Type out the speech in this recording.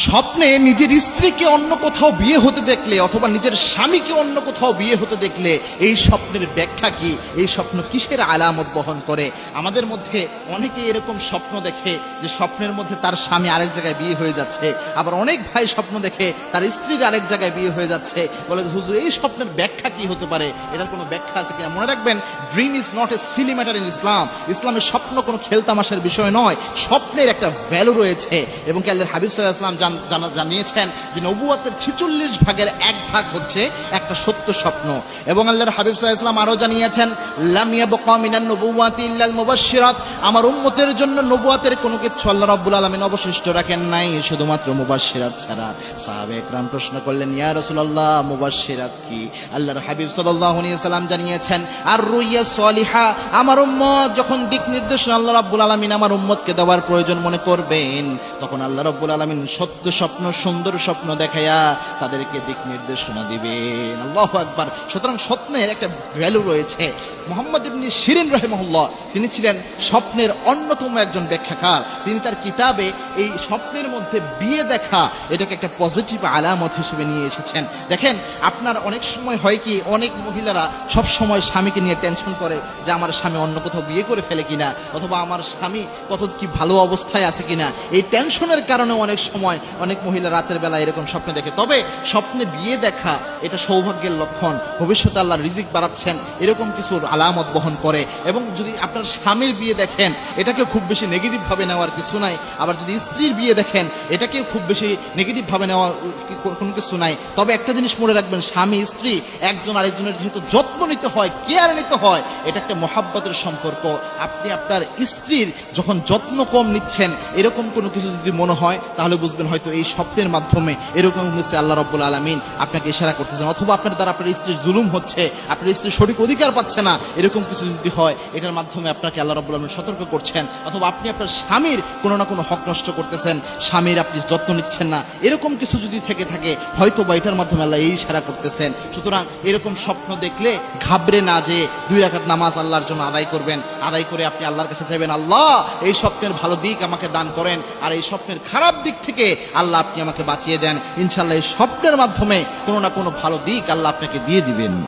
স্বপ্নে নিজের স্ত্রীকে অন্য কোথাও বিয়ে হতে দেখলে অথবা নিজের স্বামীকে অন্য কোথাও বিয়ে হতে দেখলে এই স্বপ্নের ব্যাখ্যা কি, এই স্বপ্ন কিসের আলামত বহন করে? আমাদের মধ্যে অনেকে এরকম স্বপ্ন দেখে যে স্বপ্নের মধ্যে তার স্বামী আরেক জায়গায় বিয়ে হয়ে যাচ্ছে, আবার অনেক ভাই স্বপ্ন দেখে তার স্ত্রীর আরেক জায়গায় বিয়ে হয়ে যাচ্ছে। বলে হুজুর এই স্বপ্নের ব্যাখ্যা কি হতে পারে, এটার কোনো ব্যাখ্যা আছে কিনা? মনে রাখবেন, dream is not a silly matter in Islam. ইসলামের স্বপ্ন কোনো খেলতামাশার বিষয় নয়, স্বপ্নের একটা ভ্যালু রয়েছে। এবং কি আল্লাহর হাবিব সাল্লাল্লাহু আলাইহি ওয়াসাল্লাম জানিয়েছেন যে নবুয়তের 46 ভাগের এক ভাগ হচ্ছে একটা সত্য স্বপ্ন। এবং আল্লাহর হাবিব সাল্লাল্লাহু আলাইহি ওয়াসাল্লাম আরো জানিয়েছেন, লাম ইয়াবকা মিনান নবুওয়াতি ইল্লাল মুবাশশিরাত, আমার উম্মতের জন্য নবুয়তের কোনো কিছু আল্লাহ রাব্বুল আলামিন অবশিষ্ট রাখেন নাই শুধুমাত্র মুবাশশিরাত ছাড়া। সাহাবায়ে কেরাম প্রশ্ন করলেন, ইয়া রাসূলুল্লাহ, মুবাশশিরাত কি? আল্লাহর হাবিব সাল্লাল্লাহু আলাইহি ওয়াসাল্লাম জানিয়েছেন, আর রুইয়া সলিহা, আমার উম্মত যখন দিক নির্দেশনা আল্লাহ রাব্বুল আলামিন আমার উম্মতকে দেওয়ার প্রয়োজন মনে করবেন, তখন আল্লাহ রাব্বুল আলামিন সত্য স্বপ্ন, সুন্দর স্বপ্ন দেখায়া তাদেরকে দিক নির্দেশনা দিবেন। আল্লাহু আকবার। সুতরাং স্বপ্নের একটা ভ্যালু রয়েছে। মুহাম্মদ ইবনে শিরিন রাহিমাহুল্লাহ, তিনি ছিলেন স্বপ্নের অন্যতম একজন ব্যাখ্যাকার। তিনি তার কিতাবে এই স্বপ্নের মধ্যে বিয়ে দেখা এটাকে একটা পজিটিভ আলামত হিসেবে নিয়ে এসেছেন। দেখেন, আপনার অনেক সময় হয় কি, অনেক মহিলারা সব সময় স্বামীকে নিয়ে টেনশন করে যে আমার স্বামী অন্য কোথাও বিয়ে করে ফেলে কিনা, অথবা আমার স্বামী কত কি ভালো অবস্থায় আছে কিনা। এই টেনশনের কারণে অনেক সময় অনেক মহিলা রাতের বেলা এরকম স্বপ্ন দেখে। তবে স্বপ্নে বিয়ে দেখা এটা সৌভাগ্যের লক্ষণ, ভবিষ্যতে আল্লাহ রিজিক বাড়াচ্ছেন এরকম কিছু আলামত বহন করে। এবং যদি আপনার স্বামীর বিয়ে দেখেন, এটাকে খুব বেশি নেগেটিভ ভাবে নেওয়ার কিছু নাই। আবার যদি স্ত্রীর বিয়ে দেখেন, এটাকে খুব বেশি নেগেটিভ ভাবে নেওয়ার কোনো কিছু নাই। তবে একটা জিনিস মনে রাখবেন, স্বামী স্ত্রী একজন আরেকজনের যেহেতু যত্ন নিতে হয়, কেয়ার নিতে হয়, এটা একটা মহাব্বতের সম্পর্ক। আপনি আপনার স্ত্রীর যখন যত্ন কম নিচ্ছেন, এরকম কোনো কিছু যদি মনে হয়, তাহলে বুঝবেন হয়তো এই স্বপ্নের মাধ্যমে এরকম হচ্ছে আল্লাহ রাব্বুল আলামিন আপনাকে ইশারা করতেছেন, অথবা আপনার দ্বারা আপনার স্ত্রীর জুলুম হচ্ছে, আপনার স্ত্রীর সঠিক অধিকার পাচ্ছে না, এরকম কিছু যদি হয়, এটার মাধ্যমে আপনাকে আল্লাহ রাব্বুল আলামিন সতর্ক করছেন। অথবা আপনি আপনার স্বামীর কোনো না কোনো হক নষ্ট করতেছেন, স্বামীর আপনি যত্ন নিচ্ছেন না, এরকম কিছু যদি থেকে থাকে, হয়তো বা এটার মাধ্যমে আল্লাহ এই ইশারা করতেছেন। সুতরাং এরকম স্বপ্ন দেখলে ঘাবড়ে না যে 2 রাকাত নামাজ আল্লাহর জন্য আদায় করবেন, আদায় করে আপনি আল্লাহর কাছে চাইবেন, আল্লাহ এই স্বপ্নের ভালো দিক আমাকে দান করেন, আর এই স্বপ্নের খারাপ দিক থেকে আল্লাহ আপনি আমাকে বাঁচিয়ে দেন। ইনশাআল্লাহ এই স্বপ্নের মাধ্যমে কোনো না কোনো ভালো দিক আল্লাহ আপনাকে দিয়ে দিবেন।